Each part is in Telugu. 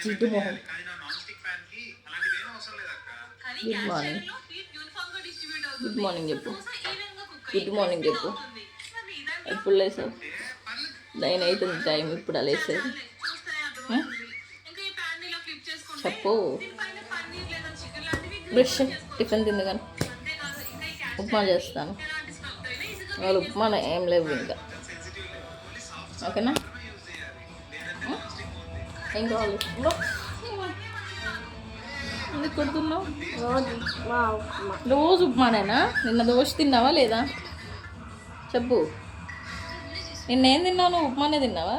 జిడ్డు మొహం. Good morning. గుడ్ మార్నింగ్ చెప్పు. గుడ్ మార్నింగ్ చెప్పు. ఎప్పుడు లేసావు? 9 అవుతుంది టైం, ఇప్పుడు లేసేది. చెప్పు. బ్రష్ టిఫిన్ తింది కానీ ఉప్మా చేస్తాను. వాళ్ళు ఉప్మా ఏం లేవు ఇంకా. ఓకేనా? ఏం కావాలి? ఎందుకు కొడుతున్నావు? రోజు ఉప్మానేనా? నిన్న దోశ తిన్నావా లేదా చెప్పు. నిన్నేం తిన్నావు? నువ్వు ఉప్మానే తిన్నావా?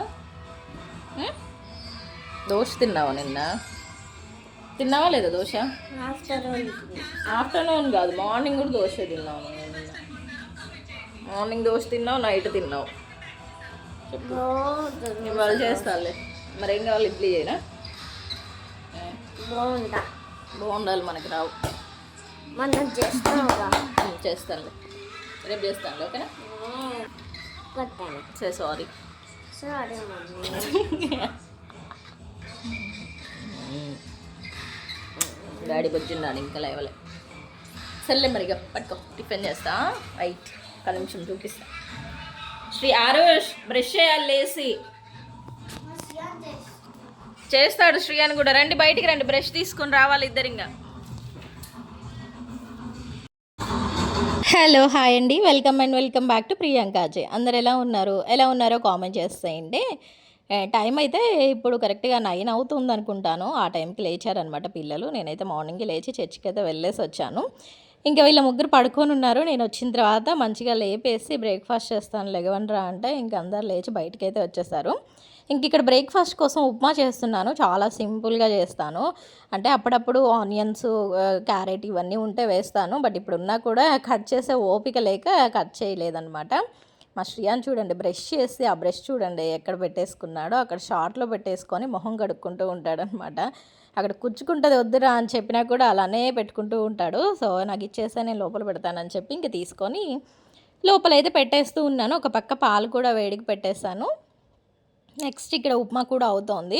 దోశ తిన్నావా? నిన్న తిన్నావా లేదా దోశ? ఆఫ్టర్నూన్ కాదు, మార్నింగ్ కూడా దోశ తిన్నావు. మార్నింగ్ దోశ తిన్నావు, నైట్ తిన్నావు. చెప్పు. ఇవాళ చేస్తానులే. మరి ఏం కావాలి? ఇడ్లీ చేయనా? బాగుండాలి, మనకి రావు. చేస్తానులే, రేపు చేస్తానులే. ఓకేనా? సారీ. డాడీ వచ్చిన్నాడు, ఇంకా లేవలే. సర్లే మరిగా పట్టుకో, టిఫిన్ చేస్తా. రైట్, 10 నిమిషం చూపిస్తా. శ్రీ ఆరుష్ బ్రష్ చేయాలి, లేసి చేస్తాడు. శ్రీ అని కూడా రండి, బయటికి రండి, బ్రష్ తీసుకొని రావాలి ఇద్దరు. ఇంకా హలో, హాయ్ అండి, welcome and welcome back to Priyanka ji. అందరు ఎలా ఉన్నారో కామెంట్ చేస్తాయండి. టైం అయితే ఇప్పుడు కరెక్ట్గా 9 అవుతుంది అనుకుంటాను. ఆ టైంకి లేచారనమాట పిల్లలు. నేనైతే మార్నింగ్కి లేచి చర్చికి అయితే వెళ్ళేసి వచ్చాను. ఇంకా వీళ్ళ ముగ్గురు పడుకొని ఉన్నారు. నేను వచ్చిన తర్వాత మంచిగా లేపేసి బ్రేక్ఫాస్ట్ చేస్తాను, లెగవనరా అంటే ఇంక అందరు లేచి బయటకైతే వచ్చేసారు. ఇంక ఇక్కడ బ్రేక్ఫాస్ట్ కోసం ఉప్మా చేస్తున్నాను. చాలా సింపుల్గా చేస్తాను. అంటే అప్పుడప్పుడు ఆనియన్స్, క్యారెట్ ఇవన్నీ ఉంటే వేస్తాను. బట్ ఇప్పుడున్నా కూడా కట్ చేసే ఓపిక లేక కట్ చేయలేదన్నమాట. మా శ్రియాన్ చూడండి, బ్రష్ చేసి ఆ బ్రష్ చూడండి ఎక్కడ పెట్టేసుకున్నాడో అక్కడ షార్ట్లో పెట్టేసుకొని మొహం కడుక్కుంటూ ఉంటాడనమాట. అక్కడ కుచ్చుకుంటుంది, వద్దురా అని చెప్పినా కూడా అలానే పెట్టుకుంటూ ఉంటాడు. సో నాకు ఇచ్చేస్తే నేను లోపల పెడతానని చెప్పి ఇంక తీసుకొని లోపలైతే పెట్టేస్తూ ఉన్నాను. ఒక పక్క పాలు కూడా వేడికి పెట్టేస్తాను. నెక్స్ట్ ఇక్కడ ఉప్మా కూడా అవుతోంది.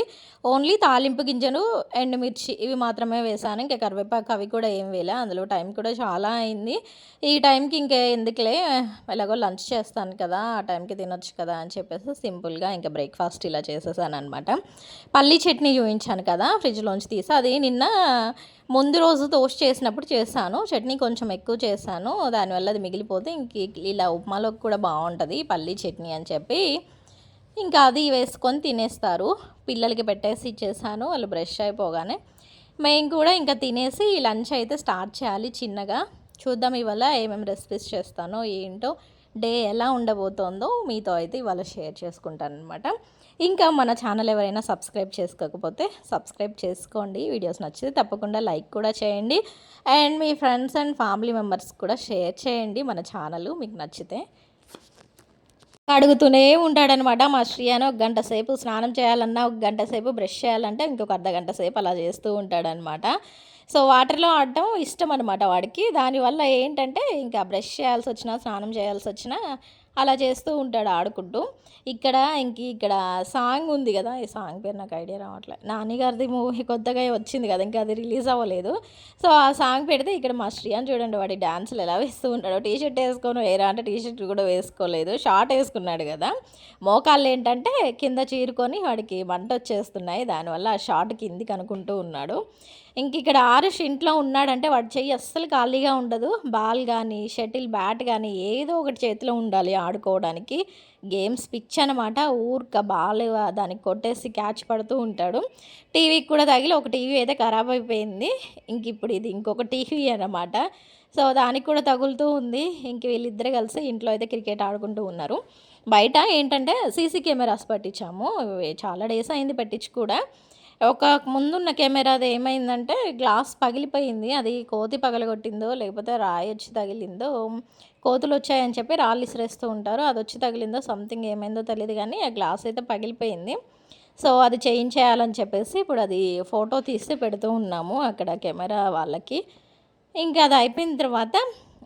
ఓన్లీ తాలింపు గింజలు, ఎండుమిర్చి ఇవి మాత్రమే వేసాను. ఇంకా కరివేపాకు అవి కూడా ఏం వేలే. అందులో టైం కూడా చాలా అయింది. ఈ టైంకి ఇంకా ఎందుకులే, ఎలాగో లంచ్ చేస్తాను కదా, ఆ టైంకి తినొచ్చు కదా అని చెప్పేసి సింపుల్గా ఇంకా బ్రేక్ఫాస్ట్ ఇలా చేసేసాను అనమాట. పల్లీ చట్నీ చూపించాను కదా ఫ్రిడ్జ్లోంచి తీసి, అది నిన్న ముందు రోజు టోస్ట్ చేసినప్పుడు చేశాను. చట్నీ కొంచెం ఎక్కువ చేశాను, దానివల్ల అది మిగిలిపోతే ఇంక ఇలా ఉప్మాలోకి కూడా బాగుంటుంది పల్లీ చట్నీ అని చెప్పి ఇంకా అది వేసుకొని తినేస్తారు. పిల్లలకి పెట్టేసి ఇచ్చేసాను. వాళ్ళు బ్రష్ అయిపోగానే మేము కూడా ఇంకా తినేసి లంచ్ అయితే స్టార్ట్ చేయాలి చిన్నగా. చూద్దాం ఇవాళ ఏమేమి రెసిపీస్ చేస్తానో ఏంటో, డే ఎలా ఉండబోతోందో మీతో అయితే ఇవాళ షేర్ చేసుకుంటాను అనమాట. ఇంకా మన ఛానల్ ఎవరైనా సబ్స్క్రైబ్ చేసుకోకపోతే సబ్స్క్రైబ్ చేసుకోండి. వీడియోస్ నచ్చితే తప్పకుండా లైక్ కూడా చేయండి. And me friends and family members కూడా షేర్ చేయండి మన ఛానల్ మీకు నచ్చితే. అడుగుతూనే ఉంటాడనమాట మా శ్రీయాను. 1 గంట సేపు స్నానం చేయాలన్నా, 1 గంట సేపు బ్రష్ చేయాలంటే ఇంకొక అర్ధగంట సేపు అలా చేస్తూ ఉంటాడనమాట. సో వాటర్లో ఆడటం ఇష్టం అనమాట వాడికి. దానివల్ల ఏంటంటే ఇంకా బ్రష్ చేయాల్సి వచ్చినా, స్నానం చేయాల్సి వచ్చినా అలా చేస్తూ ఉంటాడు ఆడుకుంటూ. ఇక్కడ సాంగ్ ఉంది కదా, ఈ సాంగ్ పేరు నాకు ఐడియా రావట్లేదు. నాని గారిది మూవీ కొత్తగా వచ్చింది కదా, ఇంకా అది రిలీజ్ అవ్వలేదు. సో ఆ సాంగ్ పెడితే ఇక్కడ మా శ్రీయాన్ చూడండి, వాడి డ్యాన్సులు ఎలా వేస్తూ ఉంటాడు. టీషర్ట్ వేసుకొని వేరా అంటే టీషర్ట్ కూడా వేసుకోలేదు, షార్ట్ వేసుకున్నాడు కదా. మోకాళ్ళు ఏంటంటే కింద చీరుకొని వాడికి మంట వచ్చేస్తున్నాయి, దానివల్ల ఆ షార్ట్ కిందికి అనుకుంటూ ఉన్నాడు. ఇక్కడ ఆరుష్ ఇంట్లో ఉన్నాడంటే వాడి చెయ్యి అస్సలు ఖాళీగా ఉండదు. బాల్ కానీ, షటిల్ బ్యాట్ కానీ ఏదో ఒకటి చేతిలో ఉండాలి ఆడుకోవడానికి. గేమ్స్ పిచ్ అనమాట. ఊరిక బాల్ దానికి కొట్టేసి క్యాచ్ పడుతూ ఉంటాడు. టీవీకి కూడా తగిలి ఒక టీవీ అయితే ఖరాబ్ అయిపోయింది. ఇప్పుడు ఇది ఇంకొక టీవీ అనమాట. సో దానికి కూడా తగులుతూ ఉంది. వీళ్ళిద్దరే కలిసి ఇంట్లో అయితే క్రికెట్ ఆడుకుంటూ ఉన్నారు. బయట ఏంటంటే సీసీ కెమెరాస్ పెట్టించాము. చాలా డేస్ అయింది పెట్టించి కూడా. ఒక ముందున్న కెమెరాది ఏమైందంటే గ్లాస్ పగిలిపోయింది. అది కోతి పగలగొట్టిందో లేకపోతే రాయి వచ్చి తగిలిందో, కోతులు వచ్చాయని చెప్పి రాళ్ళు ఇసిరేస్తూ ఉంటారు, అది వచ్చి తగిలిందో సంథింగ్ ఏమైందో తెలియదు కానీ ఆ గ్లాస్ అయితే పగిలిపోయింది. సో అది చేయించేయాలని చెప్పేసి ఇప్పుడు అది ఫోటో తీసి పెడుతూ ఉన్నాము అక్కడ కెమెరా వాళ్ళకి. ఇంకా అది అయిపోయిన తర్వాత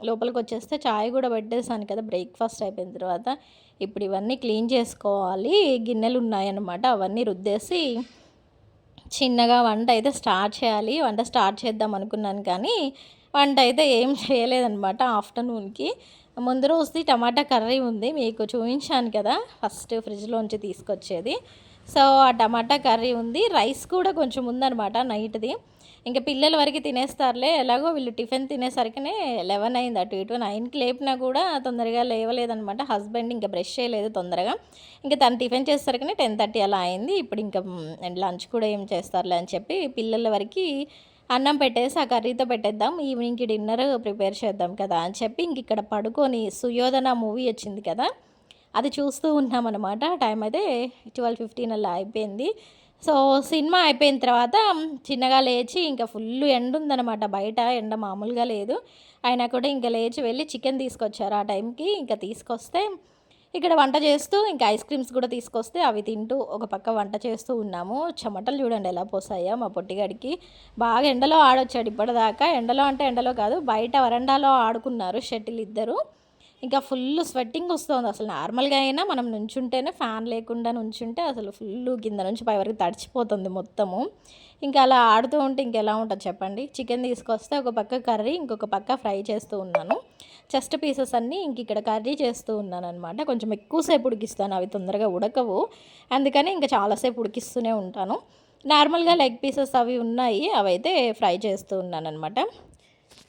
లోపలికి వచ్చేస్తే చాయ్ కూడా పెట్టేసాను కదా బ్రేక్ఫాస్ట్ అయిపోయిన తర్వాత. ఇప్పుడు ఇవన్నీ క్లీన్ చేసుకోవాలి. గిన్నెలు ఉన్నాయన్నమాట, అవన్నీ రుద్దేసి చిన్నగా వంట అయితే స్టార్ట్ చేయాలి. వంట స్టార్ట్ చేద్దాం అనుకున్నాను కానీ, వంట అయితే ఏం చేయలేదనమాట ఆఫ్టర్‌నూన్‌కి. ముందు రోజుది టమాటా కర్రీ ఉంది. మీకు చూయించాను కదా! ఫస్ట్ ఫ్రిడ్జ్‌లోంచి తీసుకొచ్చేది. సో, ఆ టమాటా కర్రీ ఉంది. రైస్ కూడా కొంచెం ఉందనమాట నైట్‌ది. ఇంక పిల్లల వరకి తినేస్తారులే. ఎలాగో వీళ్ళు టిఫిన్ తినేసరికినే 11 అయింది. అటు ఇటు 9కి లేపినా కూడా తొందరగా లేవలేదనమాట. హస్బెండ్ ఇంక బ్రష్ చేయలేదు తొందరగా. ఇంక తను టిఫిన్ చేసేసరికినే 10:30 అలా అయింది. ఇప్పుడు ఇంకా లంచ్ కూడా ఏం చేస్తారులే అని చెప్పి పిల్లల వరకి అన్నం పెట్టేసి ఆ కర్రీతో పెట్టేద్దాం. ఈవినింగ్‌కి డిన్నర్ ప్రిపేర్ చేద్దాం కదా అని చెప్పి ఇంక ఇక్కడ పడుకొని 'సుయోధన' మూవీ వచ్చింది కదా! అది చూస్తూ ఉన్నామనమాట. టైం అయితే 12:15 అలా అయిపోయింది. సో, సినిమా అయిపోయిన తర్వాత చిన్నగా లేచి ఇంకా ఫుల్లు ఎండుందనమాట బయట. ఎండ మామూలుగా లేదు. అయినా కూడా ఇంక లేచి వెళ్ళి చికెన్ తీసుకొచ్చారు ఆ టైంకి. ఇంక తీసుకొస్తే ఇక్కడ వంట చేస్తూ ఇంకా ఐస్ క్రీమ్స్ కూడా తీసుకొస్తే అవి తింటూ ఒక పక్క వంట చేస్తూ ఉన్నాము. చెమటలు చూడండి ఎలా పోసాయో మా పొట్టిగాడికి. బాగా ఎండలో ఆడొచ్చాడు ఇప్పటిదాకా. ఎండలో అంటే ఎండలో కాదు, బయట వరండాలో ఆడుకున్నారు షటిల్ ఇద్దరు. ఇంకా ఫుల్లు స్వెట్టింగ్ వస్తోంది. అసలు నార్మల్‌గా అయినా మనం నుంచుంటేనే ఫ్యాన్ లేకుండా నుంచుంటే అసలు ఫుల్లు కింద నుంచి పై వరకు తడిచిపోతుంది మొత్తము. ఇంకా అలా ఆడుతూ ఉంటే ఇంకెలా ఉంటది చెప్పండి. చికెన్ తీసుకొస్తే ఒక పక్క కర్రీ, ఇంకొక పక్క ఫ్రై చేస్తూ ఉన్నాను. చెస్ట్ పీసెస్ అన్నీ ఇంక ఇక్కడ కర్రీ చేస్తూ ఉన్నాననమాట. కొంచెం ఎక్కువ సేపు ఉడికిస్తాను. అవి తొందరగా ఉడకవు. అందుకని ఇంక చాలా సేపు ఉడికిస్తూనే ఉంటాను. నార్మల్‌గా లెగ్ పీసెస్ అవి ఉన్నాయి. అవైతే ఫ్రై చేస్తూ ఉన్నాననమాట.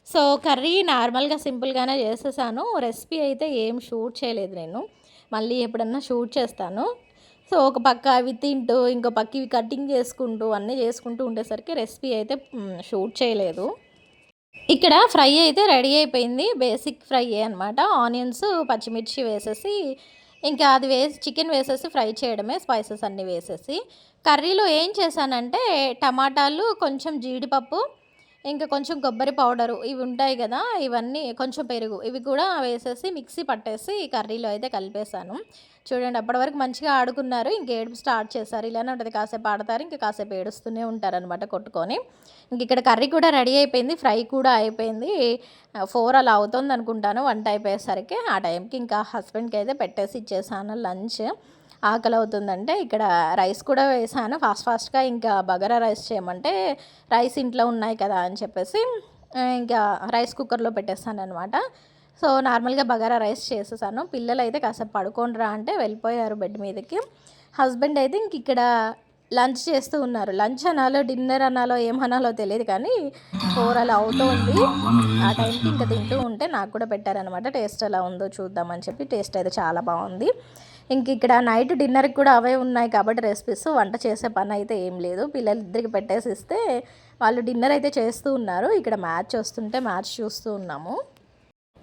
సో, కర్రీ నార్మల్‌గా సింపుల్‌గానే చేసేసాను. రెసిపీ అయితే ఏం షూట్ చేయలేదు నేను. మళ్ళీ ఎప్పుడన్నా షూట్ చేస్తాను. సో, ఒక పక్క అవి తింటూ, ఇంకో పక్క ఇవి కటింగ్ చేసుకుంటూ, అన్నీ చేసుకుంటూ ఉండేసరికి రెసిపీ అయితే షూట్ చేయలేదు. ఇక్కడ ఫ్రై అయితే రెడీ అయిపోయింది. బేసిక్ ఫ్రైయే అనమాట. ఆనియన్స్, పచ్చిమిర్చి వేసేసి, ఇంకా అది వేసి చికెన్ వేసేసి ఫ్రై చేయడమే స్పైసెస్ అన్నీ వేసేసి. కర్రీలో ఏం చేశానంటే టమాటాలు, కొంచెం జీడిపప్పు, ఇంకా కొంచెం కొబ్బరి పౌడరు ఇవి ఉంటాయి కదా! ఇవన్నీ కొంచెం పెరుగు ఇవి కూడా వేసేసి మిక్సీ పట్టేసి కర్రీలో అయితే కలిపేశాను. చూడండి అప్పటి వరకు మంచిగా ఆడుకున్నారు. ఇంక ఏడుపు స్టార్ట్ చేశారు. ఇలానే ఉంటది. కాసేపు ఆడతారు. ఇంక కాసేపు ఏడుస్తూనే ఉంటారనమాట కొట్టుకొని. ఇంక ఇక్కడ కర్రీ కూడా రెడీ అయిపోయింది. ఫ్రై కూడా అయిపోయింది. 4 అలా అవుతుందనుకుంటాను వంట అయిపోయేసరికి. ఆ టైంకి ఇంకా హస్బెండ్‌కి అయితే పెట్టేసి ఇచ్చేసాను లంచ్. ఆకలవుతుందంటే ఇక్కడ రైస్ కూడా వేశాను. ఫాస్ట్‌గా ఇంకా బగారా రైస్ చేయమంటే రైస్ ఇంట్లో ఉన్నాయి కదా అని చెప్పేసి ఇంకా రైస్ కుక్కర్‌లో పెట్టేసాననమాట. సో, నార్మల్‌గా బగారా రైస్ చేసేసాను. పిల్లలైతే కాసేపు పడుకోండిరా అంటే వెళ్ళిపోయారు బెడ్ మీదకి. హస్బెండ్ అయితే ఇక్కడ లంచ్ చేస్తూ ఉన్నారు. లంచ్ అనాలో, డిన్నర్ అనాలో, ఏమనాలో తెలీదు కానీ 4 అలా అవుతోంది. ఆ టైంకి ఇంక తింటూ ఉంటే నాకు కూడా పెట్టారనమాట. టేస్ట్ ఎలా ఉందో చూద్దామని చెప్పి. టేస్ట్ అయితే చాలా బావుంది. ఇక్కడ నైట్ డిన్నర్‌కి కూడా అవే ఉన్నాయి కాబట్టి రెసిపీస్ వంట చేసే పనైతే ఏం లేదు. పిల్లలిద్దరికి పెట్టేసిస్తే వాళ్ళు డిన్నర్ అయితే చేస్తూ ఉన్నారు. ఇక్కడ మ్యాచ్ వస్తుంటే మ్యాచ్ చూస్తూ ఉన్నాము.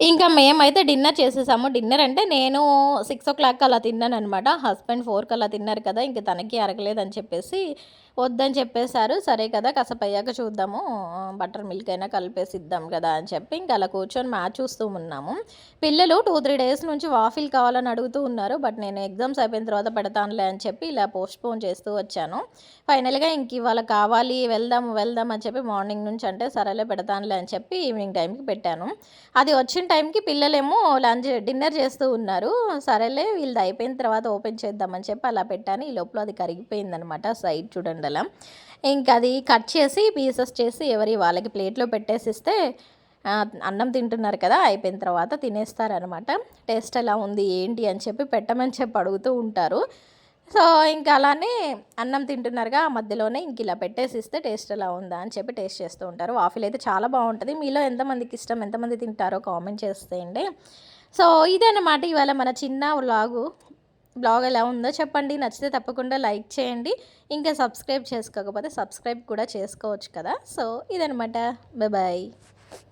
ఇంకా మేమైతే డిన్నర్ చేసేసాము. డిన్నర్ అంటే నేను 6:00 అలా తిన్నాననమాట. హస్బెండ్ 4కి అలా తిన్నారు కదా! ఇంక తనకి అరగలేదని చెప్పేసి వద్దని చెప్పేశారు. సరే కదా! కాసేపయ్యాక చూద్దాము. బటర్ మిల్క్ అయినా కలిపేసి ఇద్దాం కదా! అని చెప్పి ఇంక అలా కూర్చొని మ్యాచ్ చూస్తూ ఉన్నాము. పిల్లలు 2, 3 డేస్ నుంచి వాఫిల్ కావాలని అడుగుతూ ఉన్నారు. బట్ నేను ఎగ్జామ్స్ అయిపోయిన తర్వాత పెడతానులే అని చెప్పి ఇలా పోస్ట్‌పోన్ చేస్తూ వచ్చాను. ఫైనల్‌గా ఇంక ఇవాళ కావాలి వెళ్దాం అని చెప్పి మార్నింగ్ నుంచి అంటే సరేలే పెడతానులే అని చెప్పి ఈవినింగ్ టైంకి పెట్టాను. అది వచ్చిన టైంకి పిల్లలేమో డిన్నర్ చేస్తూ ఉన్నారు. సరేలే వీళ్ళది అయిపోయిన తర్వాత ఓపెన్ చేద్దామని చెప్పి అలా పెట్టాను. ఈ లోపల అది కరిగిపోయిందనమాట. సైడ్ చూడండి అలా. ఇంక అది కట్ చేసి పీసెస్ చేసి వాళ్ళకి ప్లేట్‌లో పెట్టేసిస్తే అన్నం తింటున్నారు కదా! అయిపోయిన తర్వాత తినేస్తారనమాట. టేస్ట్ ఎలా ఉంది ఏంటి అని చెప్పి పెట్టమని చెప్పి అడుగుతూ ఉంటారు. సో, ఇంక అలానే అన్నం తింటున్నారుగా ఆ మధ్యలోనే ఇలా పెట్టేసిస్తే టేస్ట్ ఎలా ఉందా అని చెప్పి టేస్ట్ చేస్తూ ఉంటారు. వాఫిల్ అయితే చాలా బావుంటది. మీలో ఎంతమందికి ఇష్టం? ఎంతమంది తింటారో కామెంట్ చేసేయండి. సో, ఇదన్నమాట ఇవాళ మన చిన్న బ్లాగ్ ఎలా ఉందో చెప్పండి. నచ్చితే తప్పకుండా లైక్ చేయండి. ఇంకా సబ్స్క్రైబ్ చేసుకోకపోతే సబ్స్క్రైబ్ కూడా చేసుకోవచ్చు కదా! సో, ఇదనమాట. బాయ్.